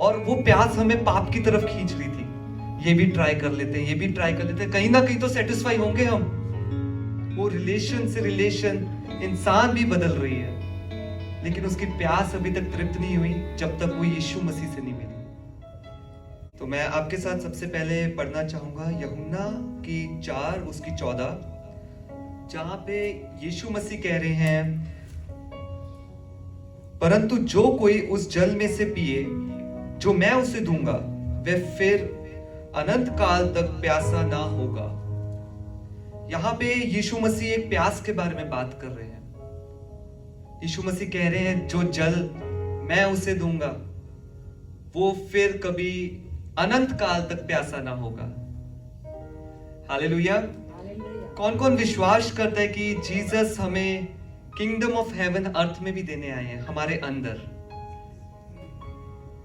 और वो प्यास हमें पाप की तरफ खींच रही थी। ये भी ट्राई कर लेते हैं, ये भी ट्राई कर लेते हैं, कहीं ना कहीं तो सेटिस्फाई होंगे हम। वो रिलेशन से रिलेशन, इंसान भी बदल रही है, लेकिन उसकी प्यास अभी तक तृप्त नहीं हुई जब तक वो यीशु मसीह से नहीं मिली। तो मैं आपके साथ सबसे पहले पढ़ना चाहूंगा यूहन्ना की 4 उसकी 14, जहां पे यीशु मसीह कह रहे हैं, परंतु जो कोई उस जल में से पिए जो मैं उसे दूंगा, वह फिर अनंत काल तक प्यासा ना होगा। यहां पे यीशु मसीह एक प्यास के बारे में बात कर रहे हैं। यीशु मसीह कह रहे हैं जो जल मैं उसे दूंगा वो फिर कभी अनंत काल तक प्यासा ना होगा। हालेलुया। कौन कौन विश्वास करता है कि जीसस हमें किंगडम ऑफ हेवन अर्थ में भी देने आए हैं, हमारे अंदर।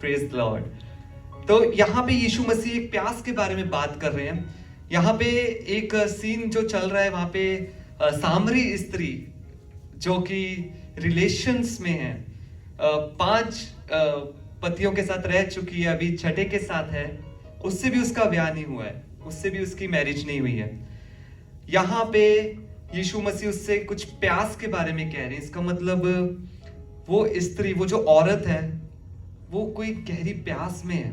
Praise the Lord. तो यहां पे यीशु मसीह एक प्यास के बारे में बात कर रहे हैं। यहाँ पे एक सीन जो चल रहा है, वहां पे सामरी स्त्री जो कि रिलेशंस में है, 5 पतियों के साथ रह चुकी है, अभी छठे के साथ है, उससे भी उसका ब्याह नहीं हुआ है, उससे भी उसकी मैरिज नहीं हुई है। यहाँ पे यीशु मसीह उससे कुछ प्यास के बारे में कह रहे हैं। इसका मतलब वो स्त्री, वो जो औरत है, वो कोई गहरी प्यास में है।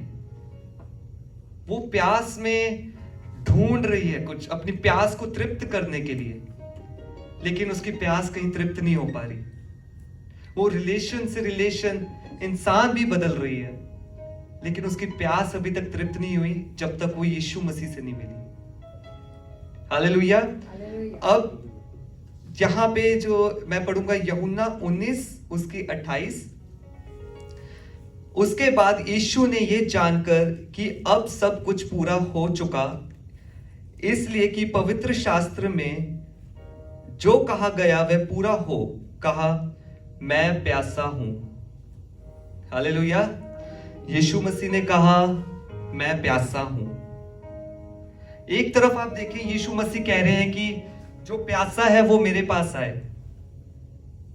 वो प्यास में ढूंढ रही है कुछ, अपनी प्यास को तृप्त करने के लिए, लेकिन उसकी प्यास कहीं तृप्त नहीं हो पा रही। वो रिलेशन से रिलेशन, इंसान भी बदल रही है, लेकिन उसकी प्यास अभी तक तृप्त नहीं हुई जब तक वो यीशु मसीह से नहीं मिली। हालेलुया। अब यहां पे जो मैं पढ़ूंगा यूहन्ना 19 उसकी 28। उसके बाद यीशु ने यह जानकर कि अब सब कुछ पूरा हो चुका, इसलिए कि पवित्र शास्त्र में जो कहा गया वह पूरा हो, कहा मैं प्यासा हूं। हालेलुया। यीशु मसीह ने कहा मैं प्यासा हूं। एक तरफ आप देखिए यीशु मसीह कह रहे हैं कि जो प्यासा है वो मेरे पास आए,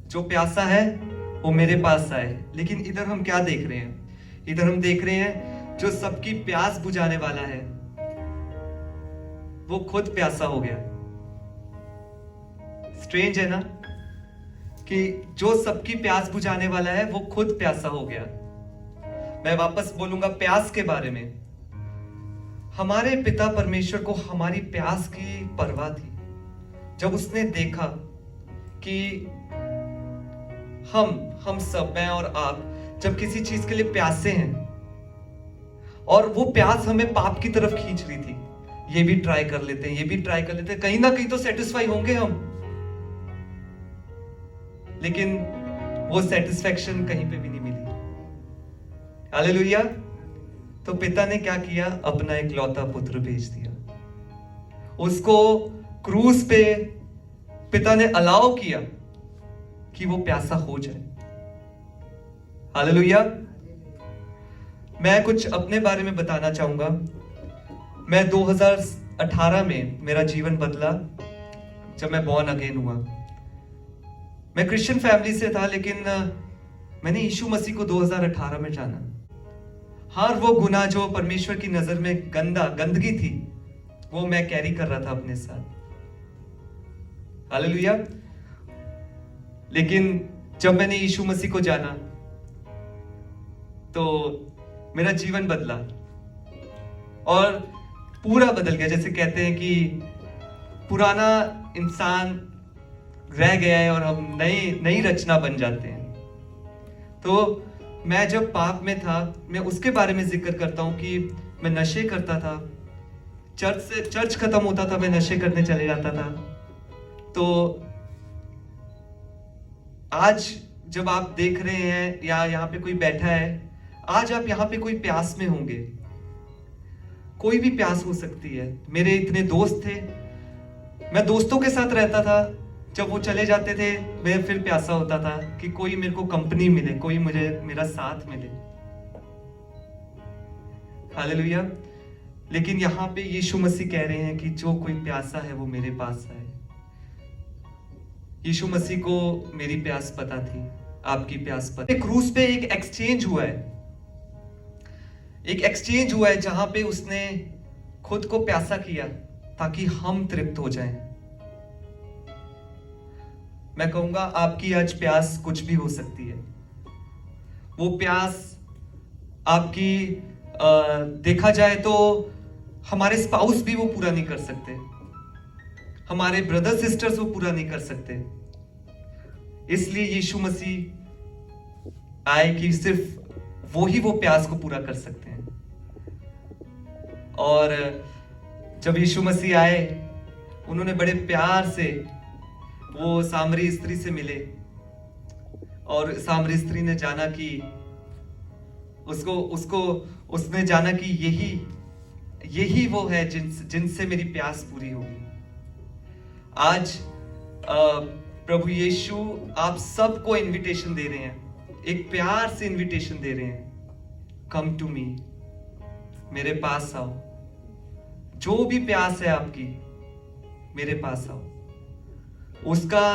जो प्यासा है वो मेरे पास आए। लेकिन इधर हम क्या देख रहे हैं? इधर हम देख रहे हैं जो सबकी प्यास बुझाने वाला है वो खुद प्यासा हो गया। स्ट्रेंज है ना, कि जो सबकी प्यास बुझाने वाला है वो खुद प्यासा हो गया। मैं वापस बोलूंगा प्यास के बारे में। हमारे पिता परमेश्वर को हमारी प्यास की परवाह थी। जब उसने देखा कि हम सब, मैं और आप, जब किसी चीज के लिए प्यासे हैं और वो प्यास हमें पाप की तरफ खींच रही थी, ये भी ट्राई कर लेते हैं, ये भी ट्राई कर लेते हैं, कहीं ना कहीं तो सेटिस्फाई होंगे हम, लेकिन वो सेटिस्फेक्शन कहीं पे भी नहीं मिली। हालेलुया। तो पिता ने क्या किया? अपना इकलौता पुत्र भेज दिया। उसको क्रूस पे पिता ने अलाउ किया कि वो प्यासा हो जाए। हालेलुया। मैं कुछ अपने बारे में बताना चाहूंगा। मैं 2018 में मेरा जीवन बदला जब मैं बॉर्न अगेन हुआ। मैं क्रिश्चियन फैमिली से था, लेकिन मैंने यीशु मसीह को 2018 में जाना। हर वो गुनाह जो परमेश्वर की नजर में गंदगी थी, वो मैं कैरी कर रहा था अपने साथ। हालेलुया। लेकिन जब मैंने यीशु मसीह को जाना तो मेरा जीवन बदला और पूरा बदल गया। जैसे कहते हैं कि पुराना इंसान रह गया है और हम नई रचना बन जाते हैं। तो मैं जब पाप में था, मैं उसके बारे में जिक्र करता हूं कि मैं नशे करता था। चर्च खत्म होता था, मैं नशे करने चले जाता था। तो आज जब आप देख रहे हैं या यहाँ पे कोई बैठा है, आज आप यहाँ पे कोई प्यास में होंगे। कोई भी प्यास हो सकती है। मेरे इतने दोस्त थे, मैं दोस्तों के साथ रहता था, जब वो चले जाते थे मैं फिर प्यासा होता था कि कोई मेरे को कंपनी मिले, कोई मुझे मेरा साथ मिले। हालेलुया। लेकिन यहाँ पे यीशु मसीह कह रहे हैं कि जो कोई प्यासा है वो मेरे पास आए। यीशु मसीह को मेरी प्यास पता थी, आपकी प्यास पता। क्रूस पे एक एक्सचेंज हुआ है। एक एक्सचेंज हुआ है जहां पे उसने खुद को प्यासा किया ताकि हम तृप्त हो जाएं। मैं कहूंगा आपकी आज प्यास कुछ भी हो सकती है। वो प्यास आपकी देखा जाए तो हमारे स्पाउस भी वो पूरा नहीं कर सकते, हमारे ब्रदर सिस्टर्स वो पूरा नहीं कर सकते। इसलिए यीशु मसीह आए कि सिर्फ वो ही वो प्यास को पूरा कर सकते हैं। और जब यीशु मसीह आए, उन्होंने बड़े प्यार से वो सामरी स्त्री से मिले, और सामरी स्त्री ने जाना कि उसने जाना कि यही वो है जिनसे मेरी प्यास पूरी होगी। आज प्रभु यीशु आप सबको इनविटेशन दे रहे हैं, एक प्यार से इनविटेशन दे रहे हैं, कम टू मी, मेरे पास आओ। जो भी प्यास है आपकी, मेरे पास आओ। उसका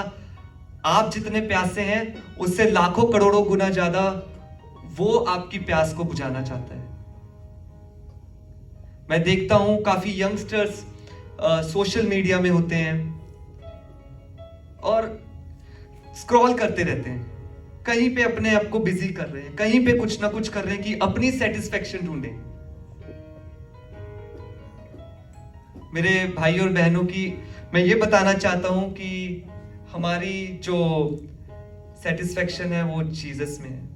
आप जितने प्यासे हैं उससे लाखों करोड़ों गुना ज्यादा वो आपकी प्यास को बुझाना चाहता है। मैं देखता हूं काफी यंगस्टर्स सोशल मीडिया में होते हैं और स्क्रॉल करते रहते हैं, कहीं पे अपने आप को बिजी कर रहे हैं, कहीं पे कुछ ना कुछ कर रहे हैं कि अपनी सेटिस्फेक्शन ढूंढें। मेरे भाई और बहनों की मैं ये बताना चाहता हूं कि हमारी जो सेटिस्फेक्शन है वो जीसस में है,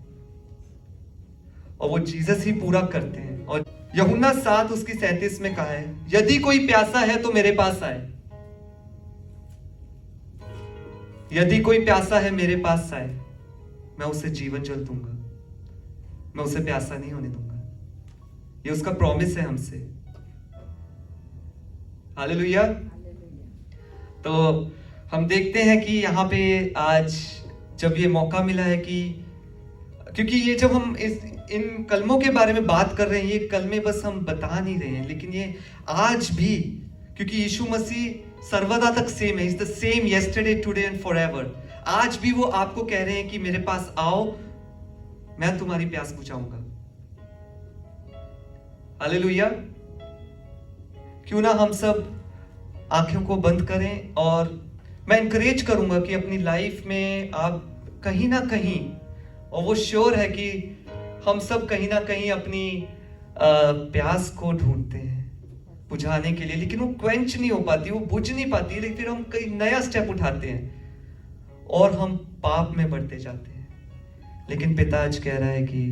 और वो जीसस ही पूरा करते हैं। और यूहन्ना 7:37 में कहा है, यदि कोई प्यासा है तो मेरे पास आए। यदि कोई प्यासा है मेरे पास आए, मैं उसे जीवन जल दूंगा, मैं उसे प्यासा नहीं होने दूंगा। ये उसका प्रॉमिस है हमसे। हालेलुया। तो हम देखते हैं कि यहाँ पे आज जब ये मौका मिला है कि क्योंकि ये जब हम इन कलमों के बारे में बात कर रहे हैं, ये कलमे बस हम बता नहीं रहे हैं, लेकिन ये आज भी, क्योंकि यीशु मसीह सर्वदा तक सेम है, is the same yesterday today and forever. आज भी वो आपको कह रहे हैं कि मेरे पास आओ, मैं तुम्हारी प्यास बुझाऊंगा। हालेलुया। क्यों ना हम सब आंखों को बंद करें, और मैं इंकरेज करूंगा कि अपनी लाइफ में आप कहीं ना कहीं, और वो श्योर है कि हम सब कहीं ना कहीं अपनी प्यास को ढूंढते हैं बुझाने के लिए, लेकिन वो क्वेंच नहीं हो पाती, वो बुझ नहीं पाती। लेकिन फिर हम कई नया स्टेप उठाते हैं और हम पाप में बढ़ते जाते हैं। लेकिन पिता आज कह रहा है कि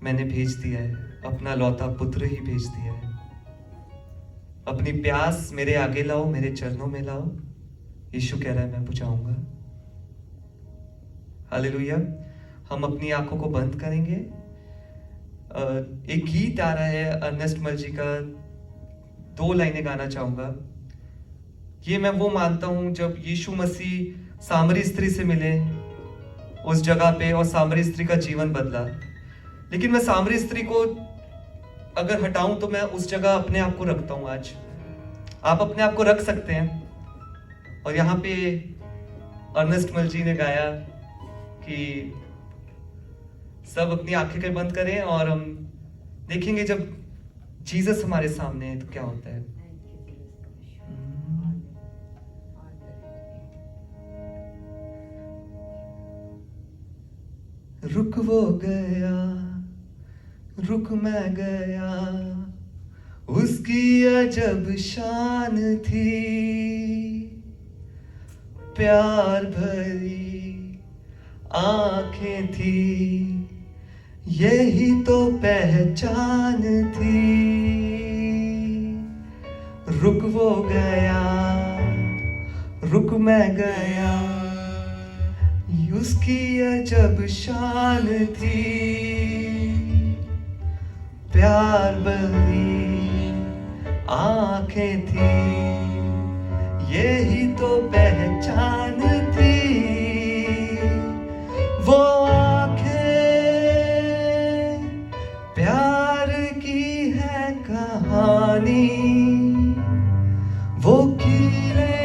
मैंने भेज दिया है, अपना लौता पुत्र ही भेज दिया है। अपनी प्यास मेरे आगे लाओ, मेरे चरणों में लाओ। यीशु कह रहा है मैं बुझाऊंगा। हालेलुया। हम अपनी आंखों को बंद करेंगे। एक गीत आ रहा है अर्नेस्ट मल जी का, 2 लाइनें गाना चाहूंगा। ये मैं वो मानता हूं जब यीशु मसीह सामरी स्त्री से मिले उस जगह पे, और सामरी स्त्री का जीवन बदला। लेकिन मैं सामरी स्त्री को अगर हटाऊं तो मैं उस जगह अपने आप को रखता हूं। आज आप अपने आप को रख सकते हैं। और यहाँ पे अर्नेस्ट मल जी ने गाया कि सब अपनी आंखें बंद करें और हम देखेंगे जब जीसस हमारे सामने है तो क्या होता है। रुक वो गया, रुक मैं गया, उसकी अजब शान थी, प्यार भरी आंखें थी, यही तो पहचान थी। रुक वो गया, रुक मैं गया, उसकी अजब शान थी, प्यार भरी आंखें थी, यही तो पहचान थी। वो आंखें प्यार की है कहानी, वो कीड़े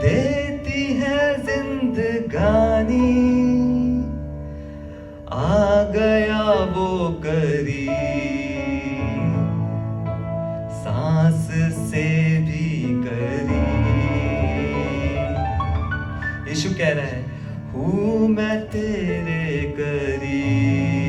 देती है जिंदगानी। आ गया वो करी, सांस से भी करी। यीशु कह रहा है, हूँ मैं तेरे करीब।